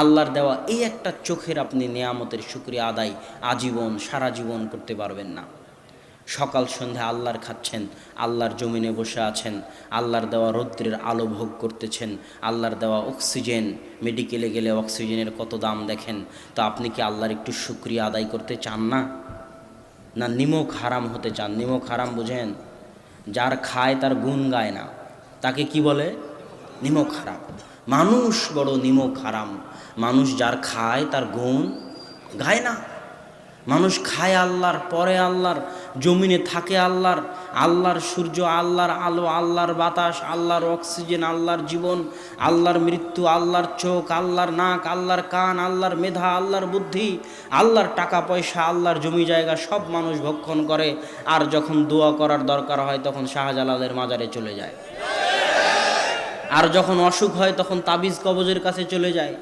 আল্লাহর দেওয়া এই একটা চোখের আপনি নেয়ামতের শুকরিয়া আদায় আজীবন সারা জীবন করতে পারবেন না। সকাল সন্ধ্যা আল্লাহর খাচ্ছেন, আল্লাহর জমিনে বসে আছেন, আল্লাহর দেওয়া রৌদ্রের আলো ভোগ করতেছেন, আল্লাহর দেওয়া অক্সিজেন, মেডিকেলে গেলে অক্সিজেনের কত দাম দেখেন। তো আপনি কি আল্লাহর একটু শুকরিয়া আদায় করতে চান না? না নিমক হারাম হতে চান? নিমক হারাম বুঝেন? যার খায় তার গুণ গায় না, তাকে কি বলে? নিমক হারাম। মানুষ বড় নিমক হারাম, মানুষ যার খায় তার গুণ গায় না। মানুষ খায় আল্লাহর, পরে আল্লাহর, জমিনে থাকে আল্লাহর, আল্লাহর সূর্য, আল্লাহর আলো, আল্লাহর বাতাস, আল্লাহর অক্সিজেন, আল্লাহর জীবন, আল্লাহর মৃত্যু, আল্লাহর চোখ, আল্লাহর নাক, আল্লাহর কান, আল্লাহর মেধা, আল্লাহর বুদ্ধি, আল্লাহর টাকা পয়সা, আল্লাহর জমি জায়গা সব মানুষ ভক্ষণ করে। আর যখন দোয়া করার দরকার হয় তখন শাহজালালের মাজারে চলে যায়, আর যখন অসুখ হয় তখন তাবিজ কবজের কাছে চলে যায়।